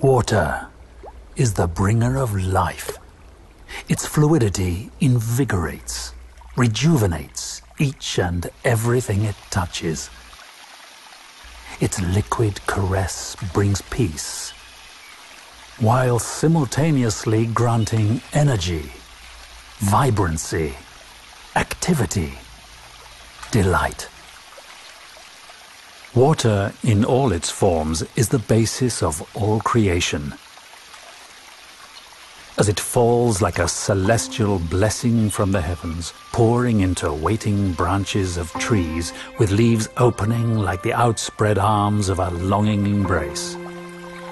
Water is the bringer of life. Its fluidity invigorates, rejuvenates each and everything it touches. Its liquid caress brings peace, while simultaneously granting energy, vibrancy, activity, delight. Water in all its forms is the basis of all creation. As it falls like a celestial blessing from the heavens, pouring into waiting branches of trees with leaves opening like the outspread arms of a longing embrace,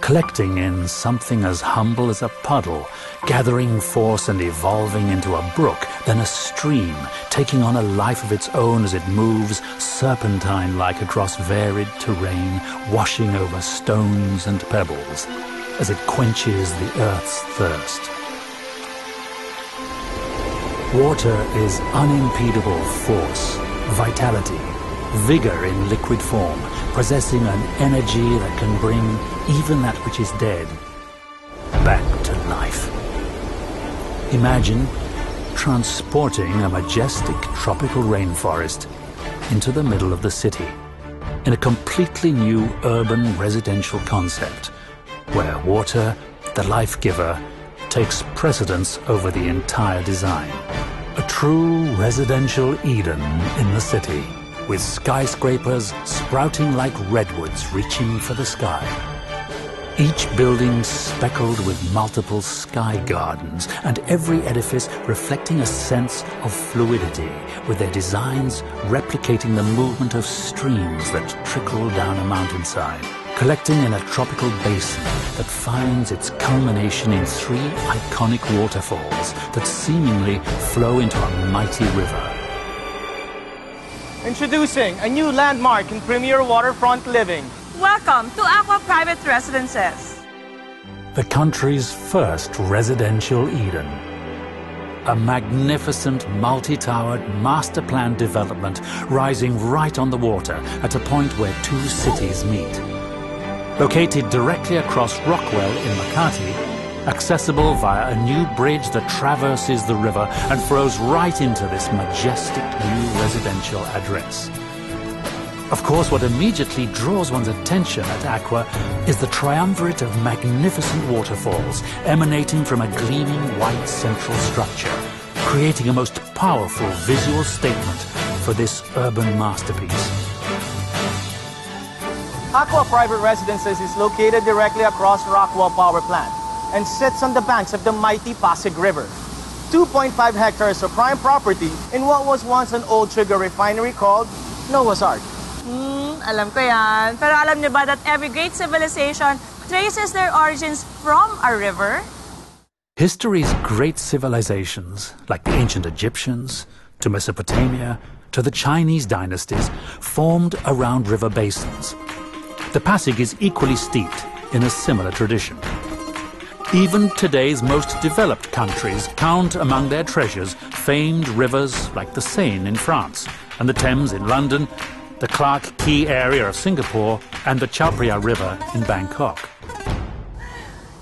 collecting in something as humble as a puddle, gathering force and evolving into a brook, then a stream, taking on a life of its own as it moves serpentine-like across varied terrain, washing over stones and pebbles, as it quenches the earth's thirst. Water is unimpedable force, vitality, vigor in liquid form, possessing an energy that can bring even that which is dead back to life. Imagine transporting a majestic tropical rainforest into the middle of the city in a completely new urban residential concept where water, the life giver, takes precedence over the entire design. A true residential Eden in the city, with skyscrapers sprouting like redwoods reaching for the sky. Each building speckled with multiple sky gardens, and every edifice reflecting a sense of fluidity, with their designs replicating the movement of streams that trickle down a mountainside, collecting in a tropical basin that finds its culmination in 3 iconic waterfalls that seemingly flow into a mighty river. Introducing a new landmark in premier waterfront living. Welcome to Acqua Private Residences. The country's first residential Eden. A magnificent multi-towered master plan development rising right on the water at a point where 2 cities meet. Located directly across Rockwell in Makati, accessible via a new bridge that traverses the river and flows right into this majestic new residential address. Of course, what immediately draws one's attention at Acqua is the triumvirate of magnificent waterfalls emanating from a gleaming white central structure, creating a most powerful visual statement for this urban masterpiece. Acqua Private Residences is located directly across Rockwell Power Plant and sits on the banks of the mighty Pasig River. 2.5 hectares of prime property in what was once an old sugar refinery called Noah's Ark. Alam ko yan. Pero alam niyo ba that every great civilization traces their origins from a river? History's great civilizations, like the ancient Egyptians, to Mesopotamia, to the Chinese dynasties, formed around river basins. The Pasig is equally steeped in a similar tradition. Even today's most developed countries count among their treasures famed rivers like the Seine in France and the Thames in London, the Clark Quay area of Singapore, and the Chao Phraya River in Bangkok.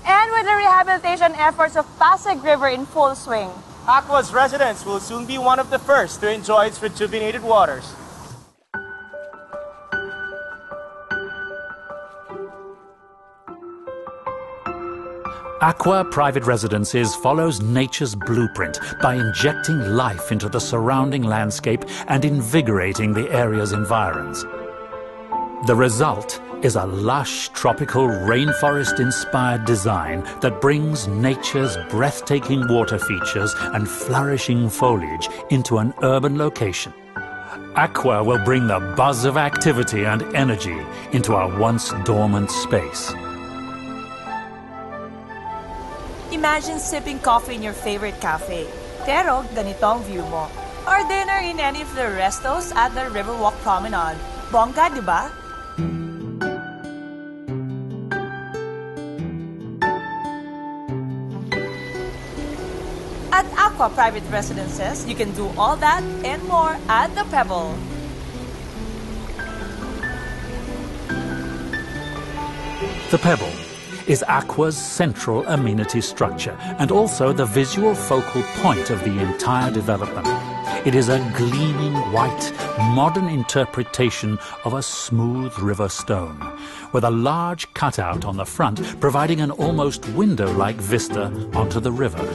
And with the rehabilitation efforts of Pasig River in full swing, Acqua's residents will soon be one of the first to enjoy its rejuvenated waters. Acqua Private Residences follows nature's blueprint by injecting life into the surrounding landscape and invigorating the area's environs. The result is a lush, tropical, rainforest-inspired design that brings nature's breathtaking water features and flourishing foliage into an urban location. Acqua will bring the buzz of activity and energy into our once dormant space. imagine sipping coffee in your favorite cafe. Pero ganito ang view mo. Or dinner in any of the restos at the Riverwalk Promenade. Bongga, di ba? At Acqua Private Residences, you can do all that and more at The Pebble. The Pebble is Acqua's central amenity structure and also the visual focal point of the entire development. It is a gleaming white, modern interpretation of a smooth river stone, with a large cutout on the front providing an almost window-like vista onto the river.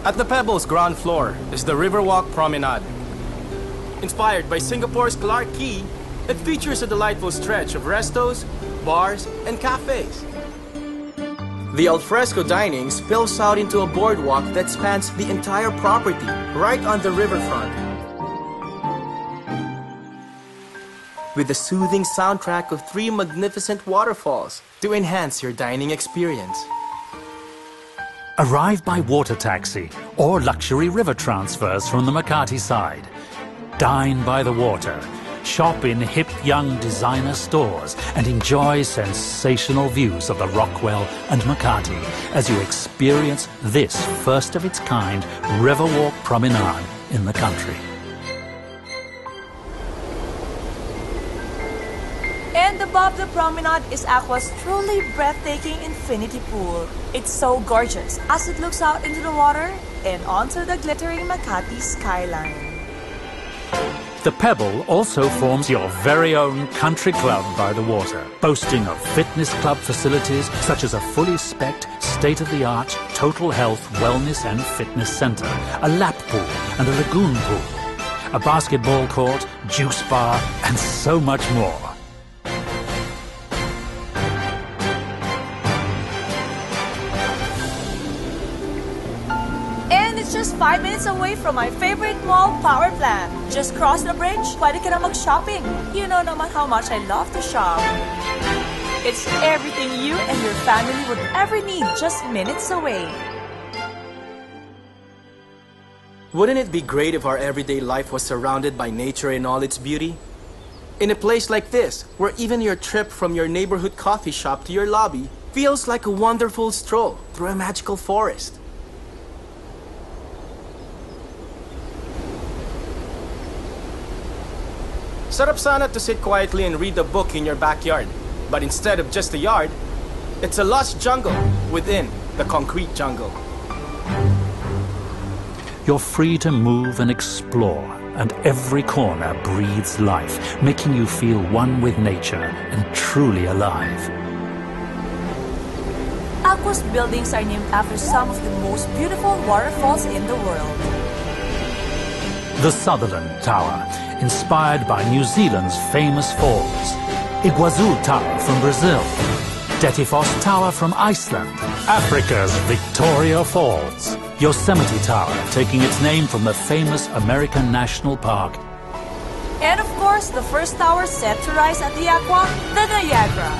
At the Pebbles ground floor is the Riverwalk Promenade. Inspired by Singapore's Clarke Quay, it features a delightful stretch of restos, bars, and cafes. The alfresco dining spills out into a boardwalk that spans the entire property, right on the riverfront. With a soothing soundtrack of 3 magnificent waterfalls to enhance your dining experience. Arrive by water taxi or luxury river transfers from the Makati side. Dine by the water. Shop in hip young designer stores and enjoy sensational views of the Rockwell and Makati as you experience this first of its kind Riverwalk promenade in the country. And above the promenade is Acqua's truly breathtaking infinity pool. It's so gorgeous as it looks out into the water and onto the glittering Makati skyline. The Pebble also forms your very own country club by the water, boasting of fitness club facilities such as a fully spec'd, state-of-the-art total health, wellness and fitness center, a lap pool and a lagoon pool, a basketball court, juice bar and so much more. Just 5 minutes away from my favorite mall, Power Plant. Just cross the bridge, pwede ka na mag-shopping. You know naman how much I love to shop. It's everything you and your family would ever need, just minutes away. Wouldn't it be great if our everyday life was surrounded by nature in all its beauty? In a place like this, where even your trip from your neighborhood coffee shop to your lobby feels like a wonderful stroll through a magical forest. Sarap sana to sit quietly and read a book in your backyard. But instead of just a yard, it's a lush jungle within the concrete jungle. You're free to move and explore, and every corner breathes life, making you feel one with nature and truly alive. Acqua's buildings are named after some of the most beautiful waterfalls in the world. The Sutherland Tower, inspired by New Zealand's famous falls. Iguazu Tower from Brazil. Dettifoss Tower from Iceland. Africa's Victoria Falls. Yosemite Tower, taking its name from the famous American National Park. And of course, the first tower set to rise at the Acqua, the Niagara.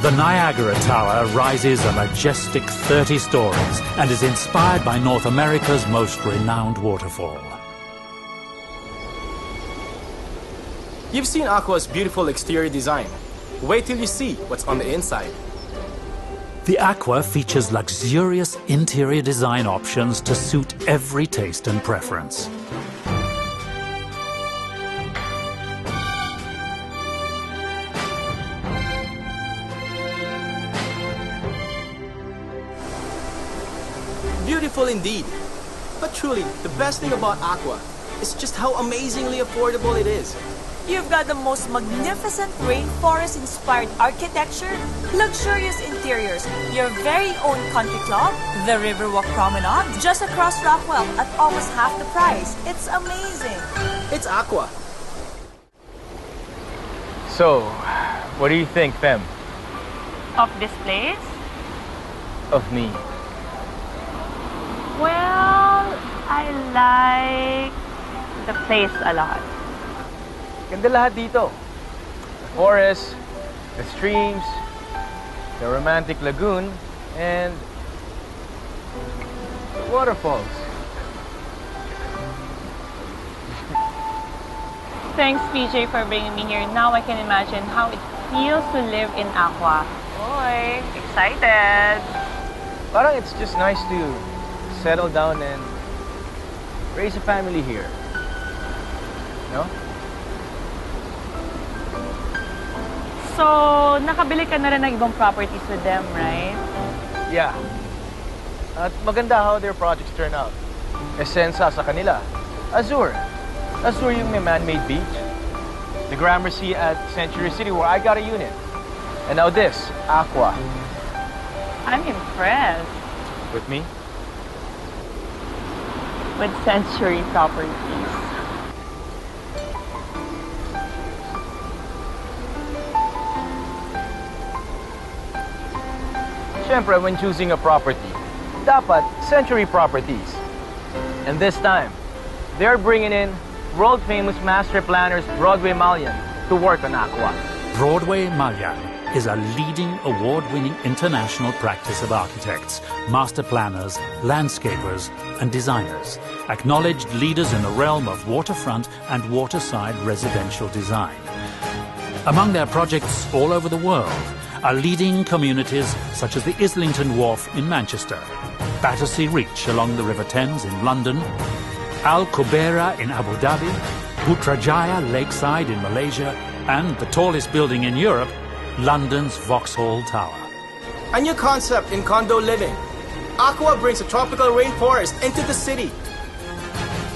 The Niagara Tower rises a majestic 30 stories and is inspired by North America's most renowned waterfall. You've seen Acqua's beautiful exterior design. Wait till you see what's on the inside. The Acqua features luxurious interior design options to suit every taste and preference. Beautiful indeed. But truly, the best thing about Acqua is just how amazingly affordable it is. You've got the most magnificent rainforest-inspired architecture, luxurious interiors, your very own country club, the Riverwalk Promenade, just across Rockwell at almost half the price. It's amazing. It's Acqua. So, what do you think, Fem? Of this place? Of me? Well, I like the place a lot. Ganda lahat dito. The forest, the streams, the romantic lagoon, and the waterfalls. Thanks, PJ, for bringing me here. Now I can imagine how it feels to live in Acqua. Boy, excited! Parang it's just nice to settle down and raise a family here. No? So, nakabili ka na rin ng ibang properties with them, right? Yeah. At maganda how their projects turn out. Essensa sa kanila. Azure. Azure yung may man-made beach. The Gramercy at Century City where I got a unit. And now this, Acqua. I'm impressed With me? with Century Properties. Siyempre, when choosing a property, dapat Century Properties. And this time, they're bringing in world-famous master planners Broadway Malian to work on Acqua. Broadway Malian is a leading award-winning international practice of architects, master planners, landscapers, and designers, acknowledged leaders in the realm of waterfront and waterside residential design. Among their projects all over the world are leading communities such as the Islington Wharf in Manchester, Battersea Reach along the River Thames in London, Al Qubaira in Abu Dhabi, Putrajaya Lakeside in Malaysia, and the tallest building in Europe, London's Vauxhall Tower. A new concept in condo living. Acqua brings a tropical rainforest into the city.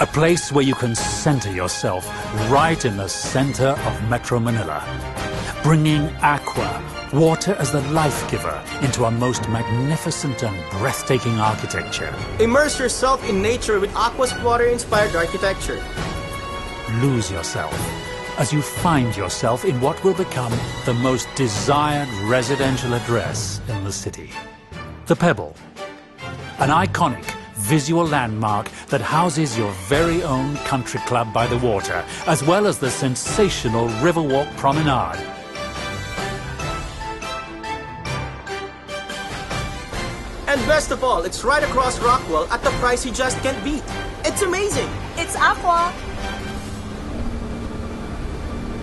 A place where you can center yourself right in the center of Metro Manila, bringing Acqua, water as the life giver, into a most magnificent and breathtaking architecture. Immerse yourself in nature with Acqua's water-inspired architecture. Lose yourself as you find yourself in what will become the most desired residential address in the city. The Pebble, an iconic visual landmark that houses your very own country club by the water, as well as the sensational Riverwalk Promenade. And best of all, it's right across Rockwell at the price you just can't beat. It's amazing! It's Acqua.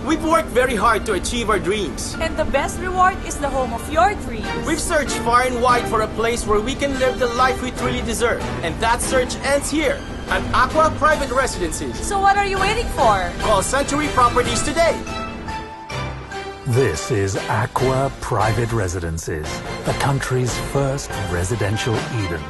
We've worked very hard to achieve our dreams. And the best reward is the home of your dreams. We've searched far and wide for a place where we can live the life we truly deserve. And that search ends here, at Acqua Private Residences. So what are you waiting for? Call Century Properties today. This is Acqua Private Residences, the country's first residential Eden.